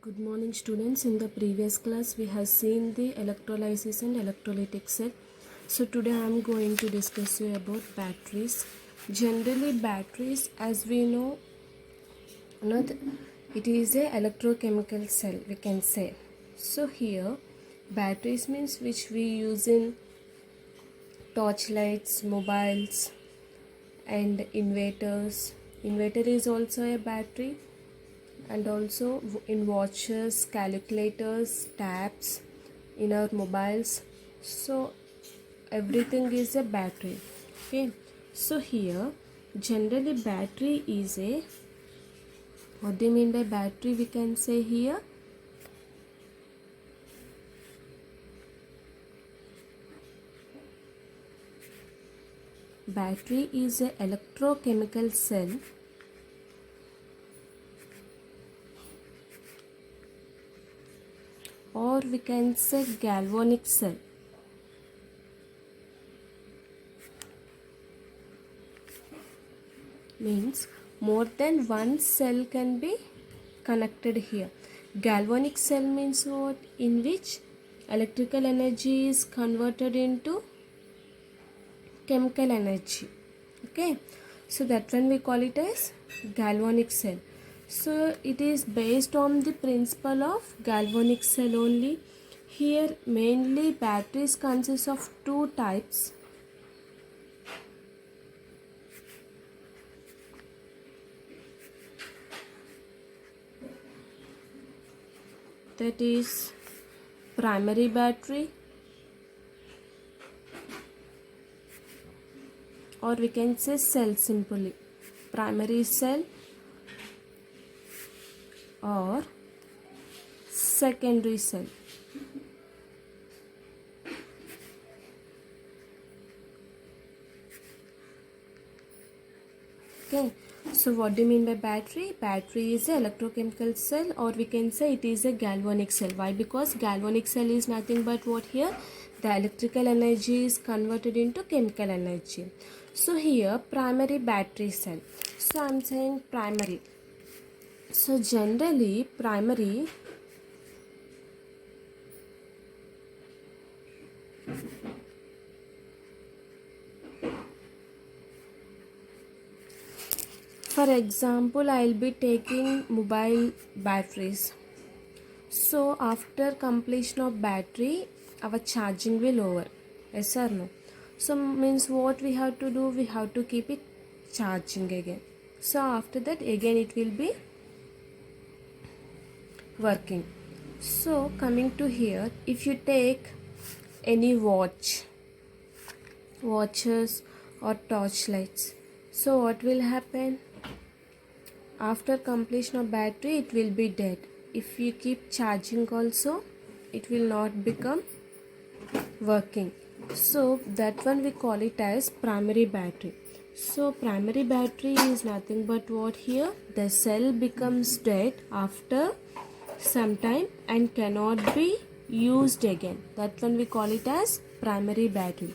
Good morning students. In the previous class we have seen the electrolysis and electrolytic cell. So today I am going to discuss you about batteries. Generally batteries, as we know, it is a electrochemical cell, we can say. So here batteries means which we use in torchlights, mobiles and inverters. Inverter is also a battery, and also in watches, calculators, tabs, in our mobiles. So everything is a battery. Okay, so here generally battery is a, what do you mean by battery? We can say here battery is a electrochemical cell or we can say galvanic cell. Means more than one cell can be connected here. Galvanic cell means what? In which electrical energy is converted into chemical energy. Okay, so that one we call it as galvanic cell. So it is based on the principle of galvanic cell only. Here mainly batteries consist of two types. That is primary battery, or we can say cell simply, primary cell or secondary cell. Okay, so what do you mean by battery? Battery is an electrochemical cell, or we can say it is a galvanic cell. Why? Because galvanic cell is nothing but what here? The electrical energy is converted into chemical energy. So here primary battery cell. So I am saying primary. So generally primary for example, I will be taking mobile batteries. So after completion of battery, our charging will over. Yes or no? So means what we have to do? We have to keep it charging again. So after that again it will be working. So coming to here, if you take any watches or torchlights, so what will happen? After completion of battery it will be dead. If you keep charging also, it will not become working. So that one we call it as primary battery. So primary battery is nothing but what here? The cell becomes dead after some time and cannot be used again. That one we call it as primary battery.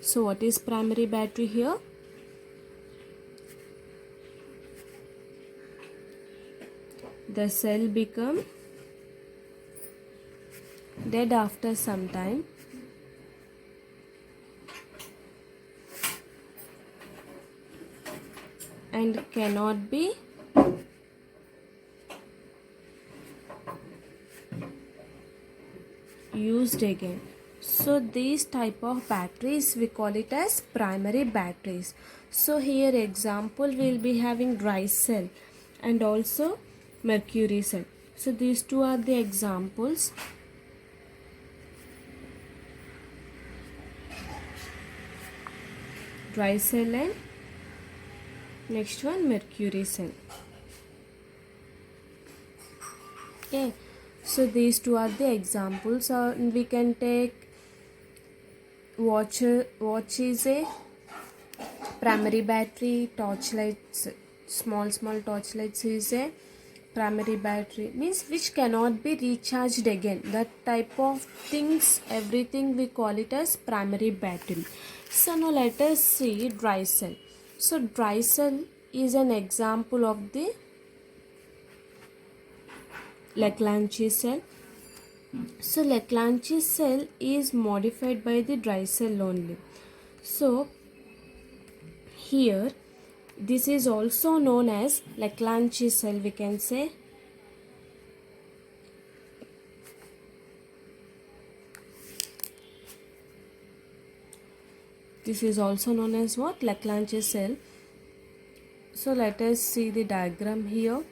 So what is primary battery here? The cell become dead after some time and cannot be used again. So these type of batteries we call it as primary batteries. So here example we will be having dry cell and also mercury cell. So these two are the examples. Dry cell and next one mercury cell. Okay, so these two are the examples. We can take watch is a primary battery, torchlights, small torchlights is a primary battery, means which cannot be recharged again. That type of things, everything we call it as primary battery. So now let us see dry cell. So dry cell is an example of the Leclanche cell. So Leclanche cell is modified by the dry cell only. So here this is also known as Leclanche cell, we can say. This is also known as what? Leclanche cell. So let us see the diagram here.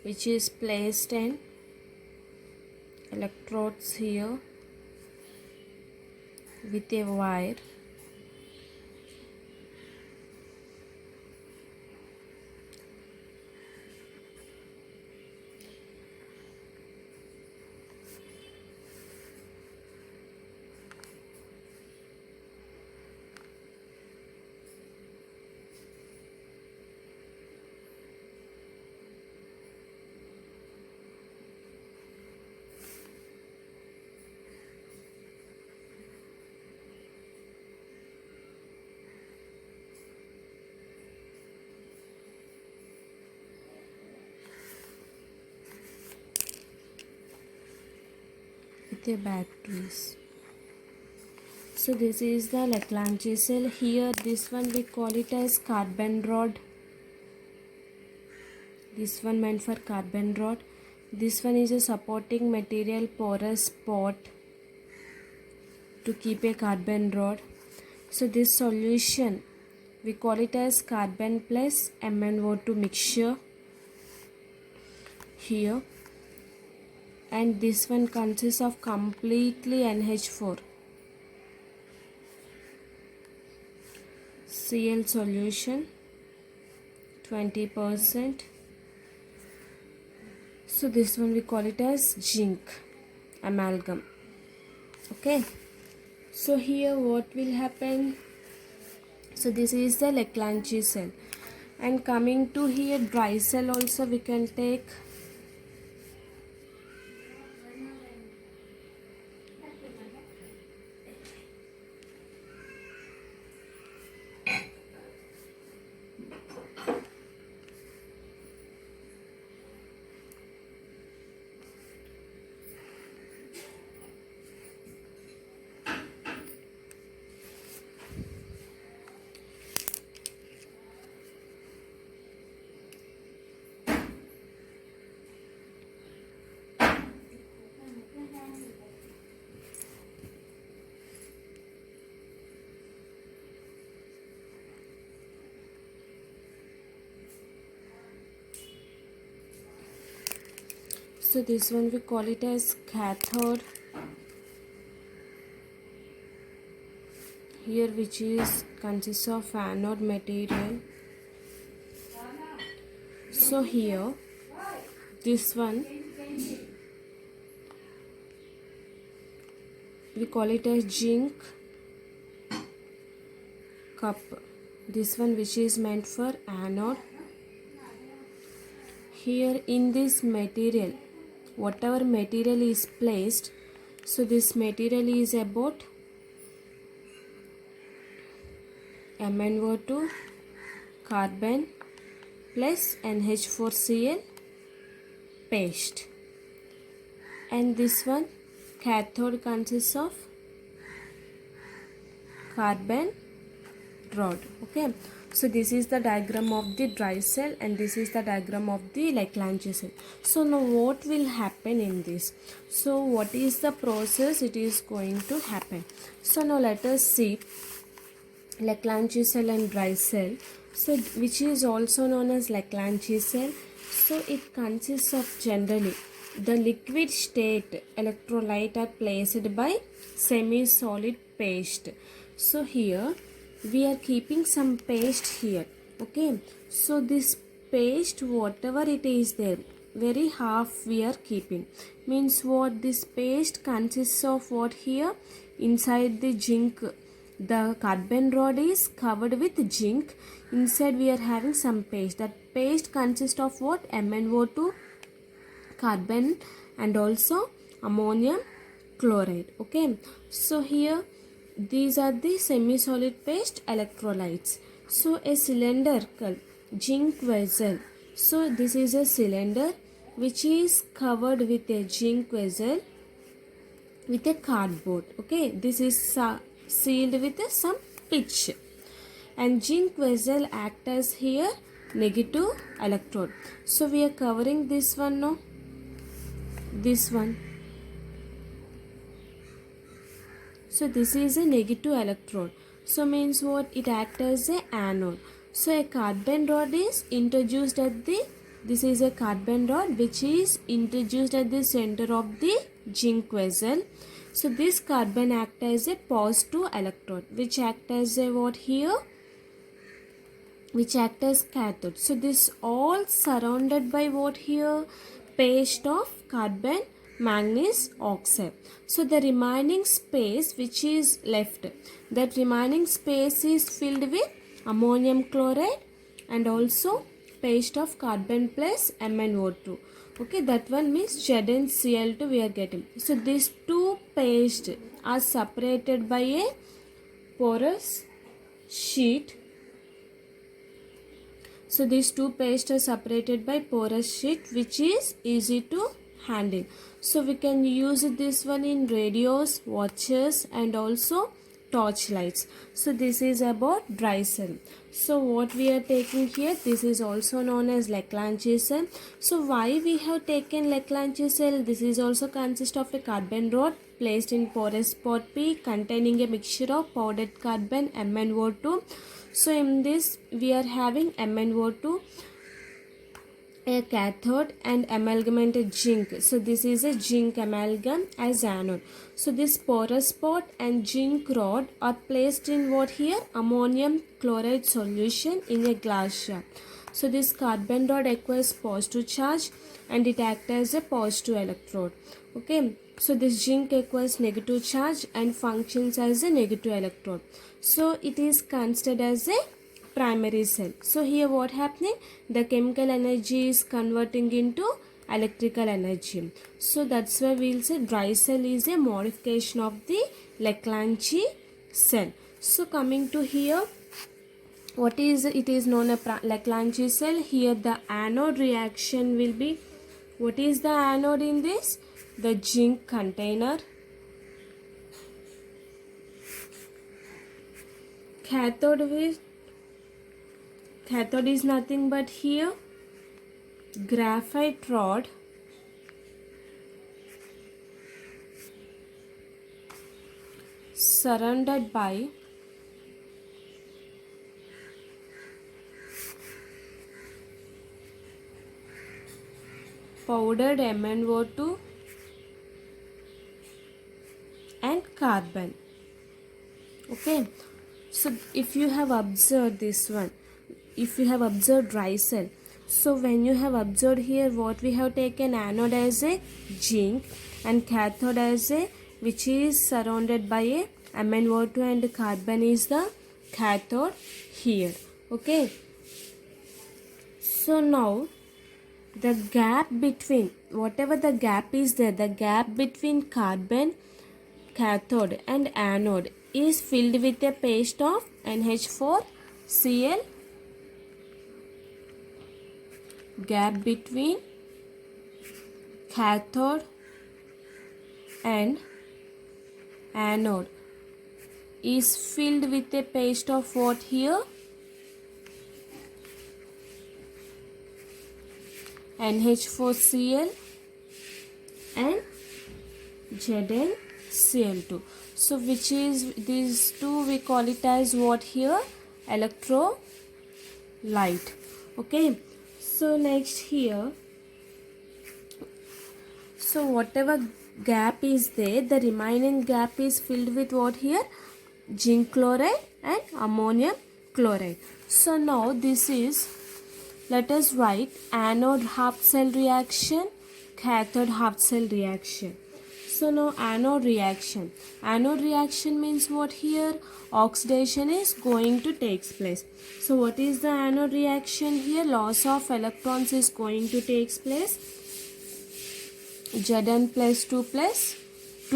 Which is placed in electrodes here with a wire. With the batteries. So this is the Leclanche cell. Here this one we call it as carbon rod. This one meant for carbon rod. This one is a supporting material, porous pot to keep a carbon rod. So this solution we call it as carbon plus MnO2 mixture here, and this one consists of completely NH4 Cl solution 20%. So this one we call it as zinc amalgam. Okay, so here what will happen? So this is the Leclanche cell, and coming to here dry cell also we can take. So this one we call it as cathode here, which is consists of anode material. So here this one we call it as zinc cup. This one which is meant for anode. Here in this material, whatever material is placed, so this material is about MnO2 carbon plus NH4Cl paste, and this one cathode consists of carbon rod. Okay, so this is the diagram of the dry cell, and this is the diagram of the Leclanche cell. So now what will happen in this? So what is the process it is going to happen? So now let us see Leclanche cell and dry cell, so which is also known as Leclanche cell. So it consists of generally the liquid state electrolyte are placed by semi-solid paste. So here we are keeping some paste here. Okay, so this paste, whatever it is there, very half we are keeping. Means what? This paste consists of what here? Inside the zinc, the carbon rod is covered with zinc. Inside we are having some paste. That paste consists of what? MnO2, carbon, and also ammonium chloride. Okay, so here these are the semi-solid paste electrolytes. So a cylindrical zinc vessel. So this is a cylinder which is covered with a zinc vessel with a cardboard. Okay, this is sealed with some pitch, and zinc vessel act as here negative electrode. So we are covering this one now, this one. So this is a negative electrode. So means what? It acts as a anode. So a carbon rod is introduced at the, this is a carbon rod which is introduced at the center of the zinc vessel. So this carbon acts as a positive electrode which acts as a what here? Which act as cathode. So this all surrounded by what here? Paste of carbon manganese oxide. So the remaining space which is left, that remaining space is filled with ammonium chloride and also paste of carbon plus MnO2. Okay, that one means ZnCl2 we are getting. So these two paste are separated by a porous sheet. So these two pastes are separated by porous sheet which is easy to handle. So we can use this one in radios, watches, and also torch lights. So this is about dry cell. So what we are taking here, this is also known as Leclanché cell. So why we have taken Leclanché cell? This is also consist of a carbon rod placed in porous pot P containing a mixture of powdered carbon MnO2. So in this we are having MnO2, a cathode, and amalgamated zinc. So this is a zinc amalgam as anode. So this porous pot and zinc rod are placed in what here? Ammonium chloride solution in a glass jar. So this carbon rod acquires positive charge and it acts as a positive electrode. Okay, so this zinc acquires negative charge and functions as a negative electrode. So it is considered as a primary cell. So here what happening? The chemical energy is converting into electrical energy. So that's why we'll say dry cell is a modification of the Leclanché cell. So coming to here, what is it is known as Leclanché cell. Here the anode reaction will be, what is the anode in this? The zinc container. Cathode is nothing but here graphite rod surrounded by powdered MnO2 and carbon. Okay, so if you have observed this one, if you have observed dry cell, so when you have observed here, what we have taken anode as a zinc and cathode as a, which is surrounded by a MnO2 and carbon is the cathode here. Okay, so now the gap between, whatever the gap is there, the gap between carbon cathode and anode is filled with a paste of NH4Cl. Gap between cathode and anode is filled with a paste of what here? NH4Cl and ZnCl2. So which is these two, we call it as what here? Electrolyte. Okay, so next here, so whatever gap is there, the remaining gap is filled with what here? Zinc chloride and ammonium chloride. So now this is, let us write anode half cell reaction, cathode half cell reaction. So now anode reaction. Anode reaction means what here? Oxidation is going to take place. So what is the anode reaction here? Loss of electrons is going to take place. Zn plus 2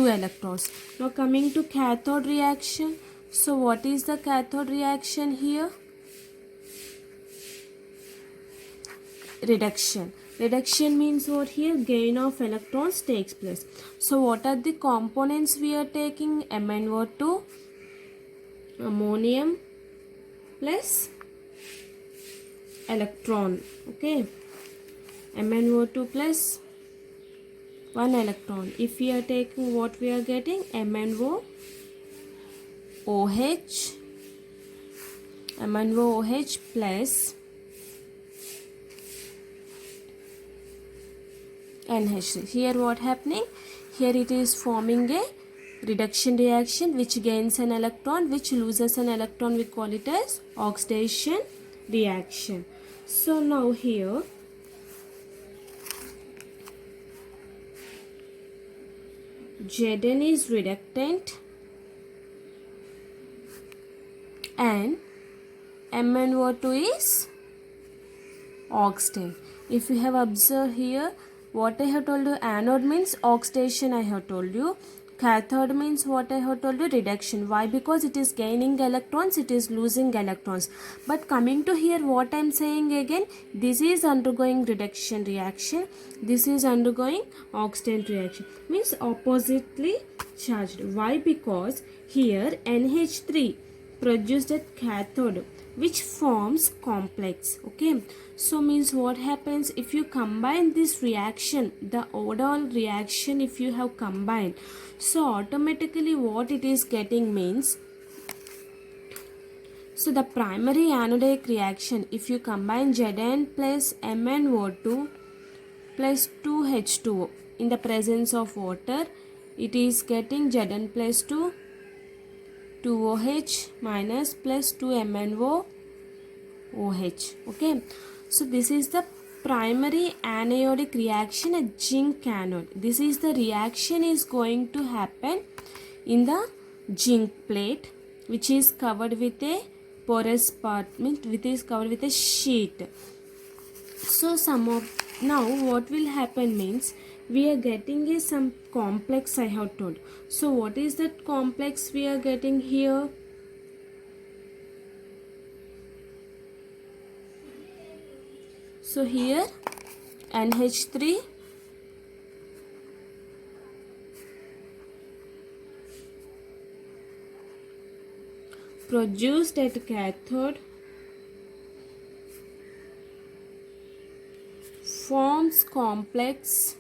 electrons. Now coming to cathode reaction. So what is the cathode reaction here? Reduction. Reduction means what here? Gain of electrons takes place. So what are the components we are taking? MnO2, ammonium plus electron. Okay. MnO2 plus 1 electron. If we are taking, what we are getting? MnO, OH, MnOH plus NH3. Here what happening? Here it is forming a reduction reaction which gains an electron, which loses an electron. We call it as oxidation reaction. So now here Zn is reductant and MnO2 is oxidant. If you have observed here, what I have told you, anode means oxidation, I have told you. Cathode means what I have told you, reduction. Why? Because it is gaining electrons, it is losing electrons. But coming to here, what I am saying again, this is undergoing reduction reaction, this is undergoing oxidant reaction. Means oppositely charged. Why? Because here NH3 produced at cathode, which forms complex. Okay, so means what happens if you combine this reaction, the overall reaction, if you have combined, so automatically what it is getting means, so the primary anodic reaction, if you combine Zn plus MnO2 plus 2H2O in the presence of water, it is getting Zn plus 2OH minus plus 2MnO OH. Okay, so this is the primary aniodic reaction at zinc anode. This is the reaction is going to happen in the zinc plate, which is covered with a porous part, means which is covered with a sheet. So now what will happen means, we are getting a some complex I have told. So what is that complex we are getting here? So here NH3 produced at cathode forms complex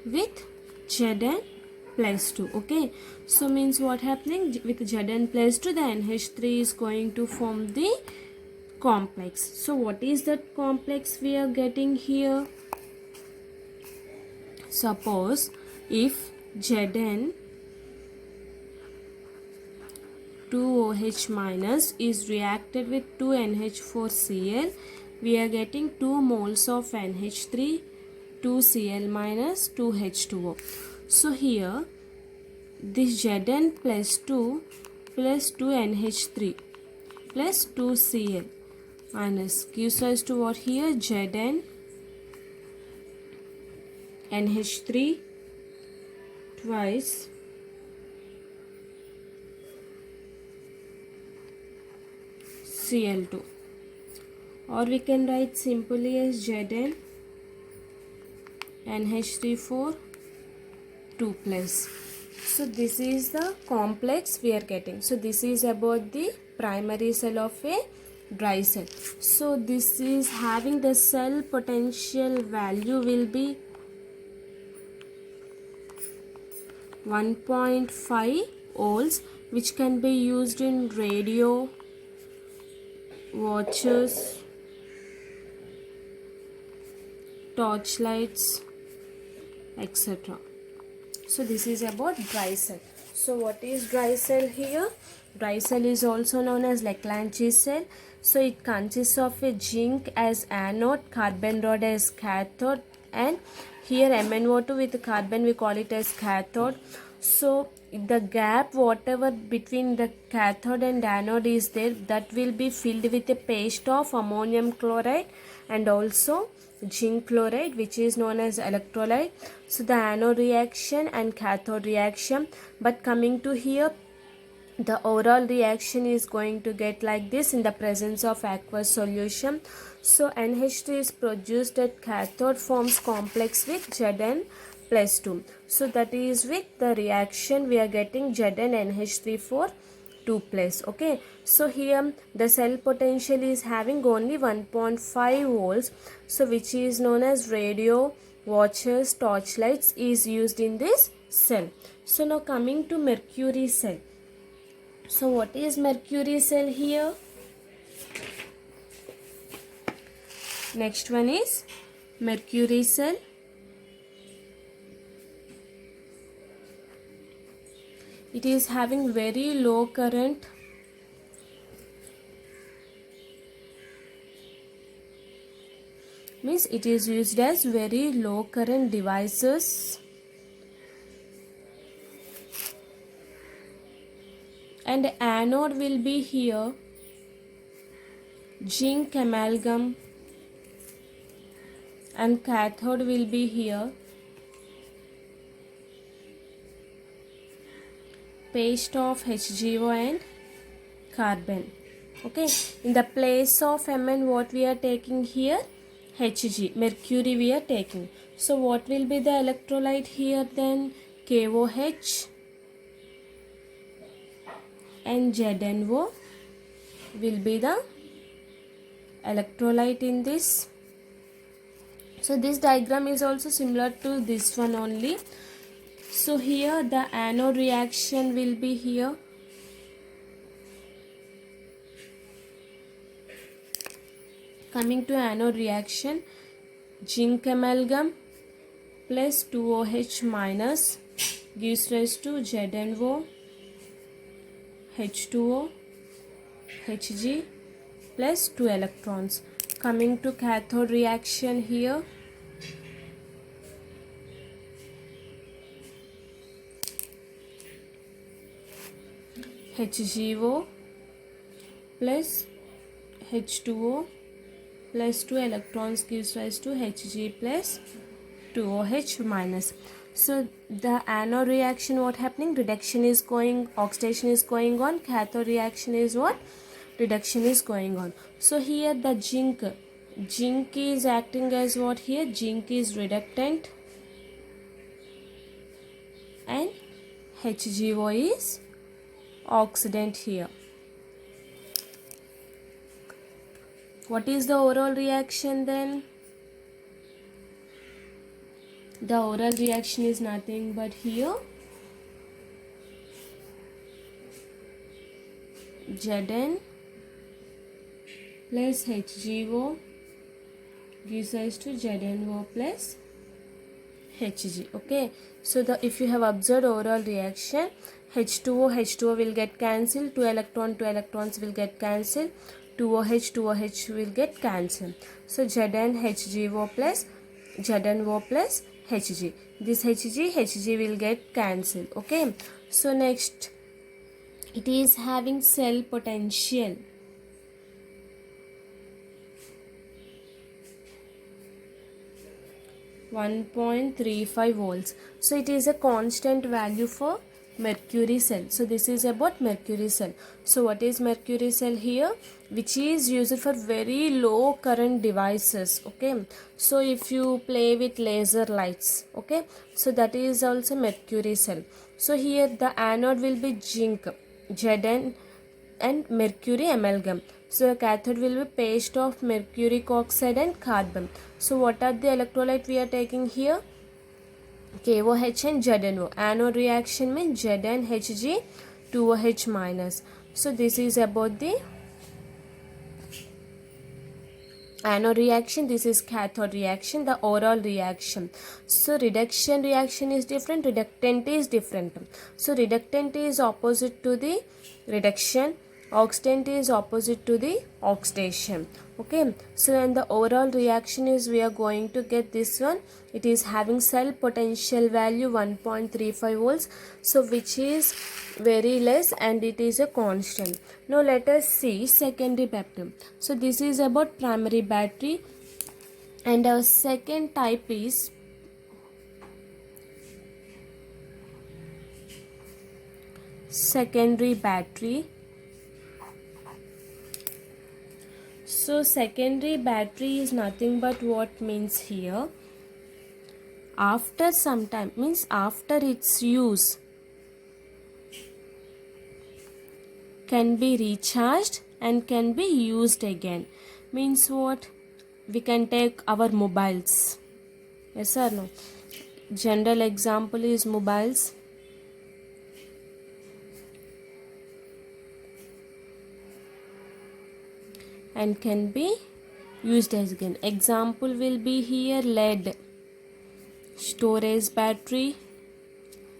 with Zn plus 2. Okay, so means what happening with Zn plus 2, the NH3 is going to form the complex. So what is that complex we are getting here? Suppose if Zn 2OH minus is reacted with 2NH4Cl, we are getting 2 moles of NH3, 2Cl minus 2H2O. So here this Zn plus 2 plus 2NH3 plus 2Cl minus gives us to what here? Zn NH3 twice Cl2, or we can write simply as Zn NH3 2 plus. So this is the complex we are getting. So this is about the primary cell of a dry cell. So this is having the cell potential value will be 1.5 volts, which can be used in radio, watches, torchlights, etc. So this is about dry cell. So what is dry cell here? Dry cell is also known as Leclanche cell. So it consists of a zinc as anode, carbon rod as cathode, and here MnO2 with carbon we call it as cathode. So the gap whatever between the cathode and anode is there, that will be filled with a paste of ammonium chloride and also zinc chloride, which is known as electrolyte. So the anode reaction and cathode reaction. But coming to here, the overall reaction is going to get like this in the presence of aqueous solution. So NH3 is produced at cathode, forms complex with Zn plus 2. So that is with the reaction we are getting Zn NH3 for 2 plus. Okay, so here the cell potential is having only 1.5 volts, so which is known as radio, watches, torchlights is used in this cell. So now coming to mercury cell. So what is mercury cell here? Next one is mercury cell. It is having very low current. Means it is used as very low current devices. And anode will be here zinc amalgam, and cathode will be here paste of HGO and carbon. Okay, in the place of Mn what we are taking here? Hg, mercury we are taking. So what will be the electrolyte here then? KOH and ZnO will be the electrolyte in this. So this diagram is also similar to this one only. So here the anode reaction will be here. Coming to anode reaction, zinc amalgam plus 2OH minus gives rise to ZnO, H2O, Hg plus 2 electrons. Coming to cathode reaction here, HGO plus H2O plus 2 electrons gives rise to Hg plus 2OH minus. So the anode reaction what happening? Reduction is going, oxidation is going on. Cathode reaction is what? Reduction is going on. So here the zinc is acting as what here? Zinc is reductant and HGO is oxidant here. What is the overall reaction then? The overall reaction is nothing but here Zn plus HGO gives rise to ZnO plus Hg. Okay, so if you have observed overall reaction, H2O will get cancelled, 2 electrons will get cancelled, 2OH will get cancelled. So Zn HGO plus ZnO plus Hg. This Hg will get cancelled. Okay, so next it is having cell potential. .35 volts. So it is a constant value for mercury cell. So this is about mercury cell. So what is mercury cell here? Which is used for very low current devices. Okay, so if you play with laser lights, okay, so that is also mercury cell. So here the anode will be zinc, Zn and mercury amalgam. So the cathode will be paste of mercuric oxide and carbon. So what are the electrolyte we are taking here? KOH and ZnO. Anode reaction means Zn Hg 2OH minus. So this is about the anode reaction, this is cathode reaction, the overall reaction. So reduction reaction is different, reductant is different. So reductant is opposite to the reduction, oxidant is opposite to the oxidation. Okay, so in the overall reaction is, we are going to get this one. It is having cell potential value 1.35 volts, so which is very less and it is a constant. Now let us see secondary battery. So this is about primary battery, and our second type is secondary battery. So secondary battery is nothing but what means here, after some time, means after its use, can be recharged and can be used again. Means what? We can take our mobiles. Yes or no? General example is mobiles. And can be used as again. Example will be here lead storage battery.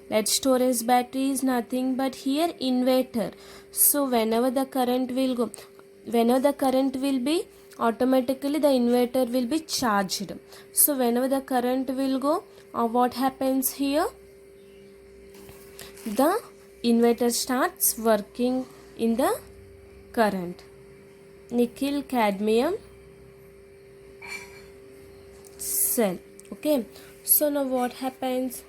Lead storage battery is nothing but here inverter. So whenever the current will go, whenever the current will be, automatically the inverter will be charged. So whenever the current will go, what happens here? The inverter starts working in the current. Nickel cadmium cell. Okay, so now what happens?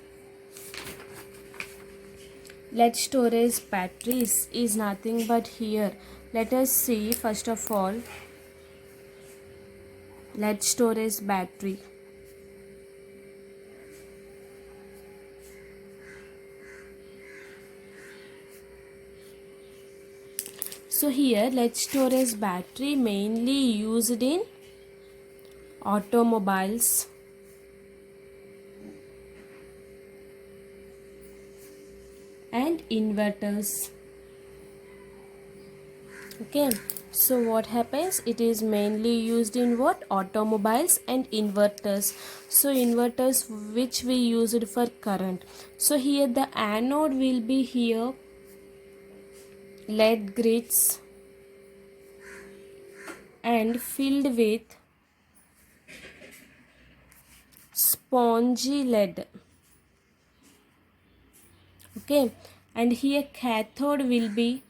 Lead storage batteries is nothing but here. Let us see first of all lead storage battery. So here lead storage battery mainly used in automobiles, and inverters. Okay, so what happens? It is mainly used in what? Automobiles and inverters. So inverters which we used for current. So here the anode will be here lead grits and filled with spongy lead. Okay, and here cathode will be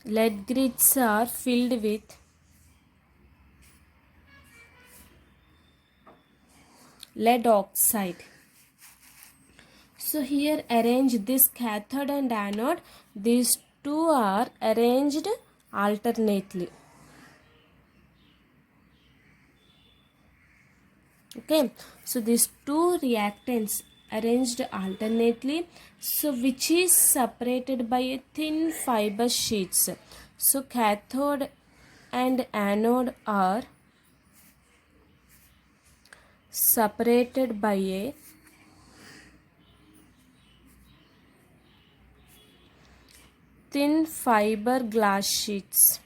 lead grits are filled with lead oxide. So here arrange this cathode and anode. These two are arranged alternately. Okay, so these two reactants arranged alternately, so which is separated by a thin fiber sheets. So cathode and anode are separated by a thin fiber glass sheets.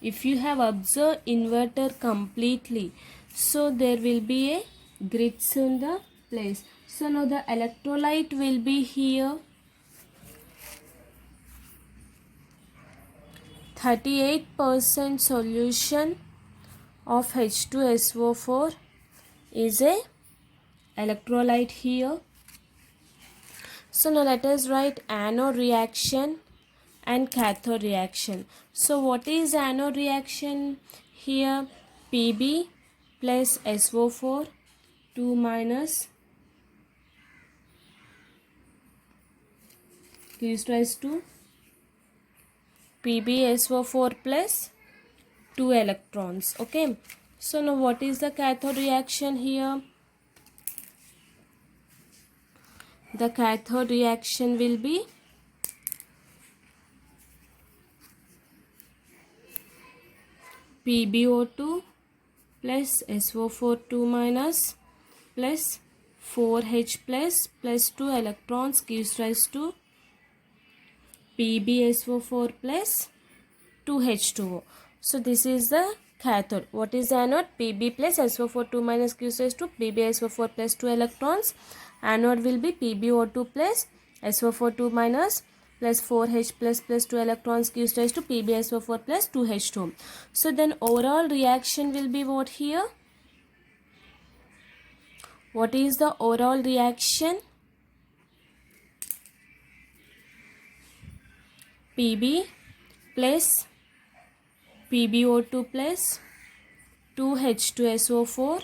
If you have observed inverter completely, so there will be a grits in the place. So now the electrolyte will be here 38% solution of H2SO4 is a electrolyte here. So now let us write anode reaction and cathode reaction. So what is anode reaction? Here Pb plus SO4 2 minus gives rise to PbSO4 plus 2 electrons. Okay, so now what is the cathode reaction here? The cathode reaction will be PbO2 plus SO4 2 minus plus 4H plus 2 electrons gives rise to PbSO4 plus 2H2O. So this is the cathode. What is the anode? Pb plus SO4 2 minus gives rise to PbSO4 plus 2 electrons. Anode will be PbO2 plus SO4 2 minus plus 4H plus 2 electrons gives rise to PbSO4 plus 2H2O. So then overall reaction will be what here? What is the overall reaction? Pb plus PbO2 plus 2H2SO4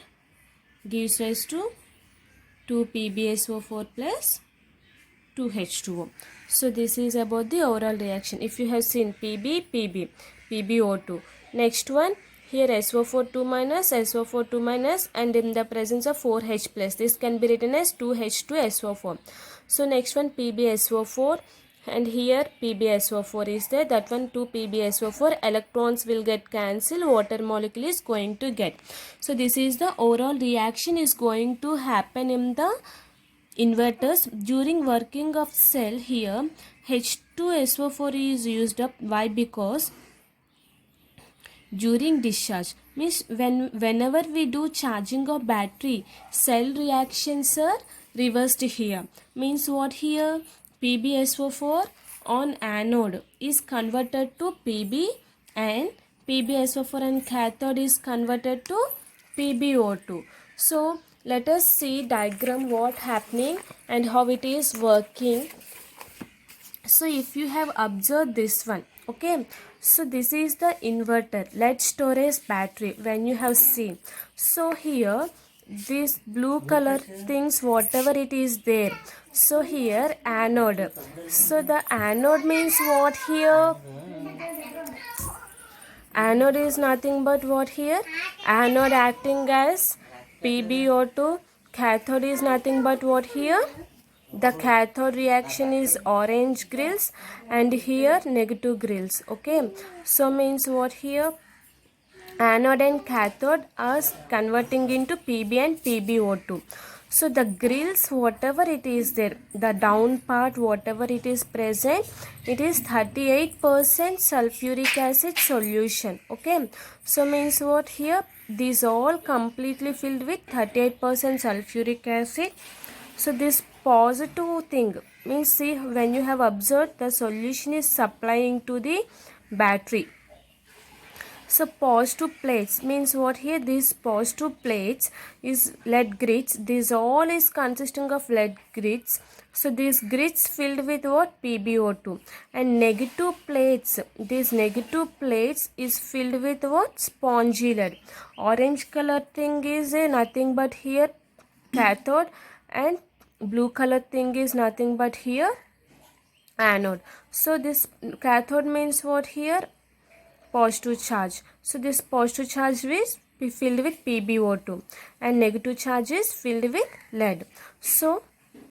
gives rise to 2PbSO4 plus 2H2O. So this is about the overall reaction. If you have seen PbO2. Next one, here SO4 2 minus, SO4 2 minus, and in the presence of 4H plus. This can be written as 2H2SO4. So next one PbSO4, and here PbSO4 is there. That one 2 PbSO4. Electrons will get cancelled. Water molecule is going to get. So this is the overall reaction is going to happen in the inverters during working of cell. Here H2SO4 is used up. Why? Because during discharge, means whenever we do charging of battery, cell reactions are reversed here. Means what here? PbSO4 on anode is converted to Pb, and PbSO4 on cathode is converted to PbO2. So let us see diagram what happening and how it is working. So if you have observed this one, okay, so this is the inverter, lead storage battery. When you have seen, so here this blue color things, whatever it is there, so here anode. So the anode means what here? Anode is nothing but what here? Anode acting as PbO2. Cathode is nothing but what here? The cathode reaction is orange grills, and here negative grills. Okay, so means what here? Anode and cathode are converting into Pb and PbO2. So the grills, whatever it is there, the down part, whatever it is present, it is 38% sulfuric acid solution. Okay, so means what here? These all completely filled with 38% sulfuric acid. So this positive thing means, see, when you have observed, the solution is supplying to the battery. So positive plates means what here? These positive plates is lead grids. This all is consisting of lead grids. So these grids filled with what? PbO2. And negative plates, these negative plates is filled with what? Spongy lead. Orange color thing is nothing but here cathode, and blue color thing is nothing but here anode. So this cathode means what here? Positive charge. So this positive charge is filled with PbO2, and negative charge is filled with lead. So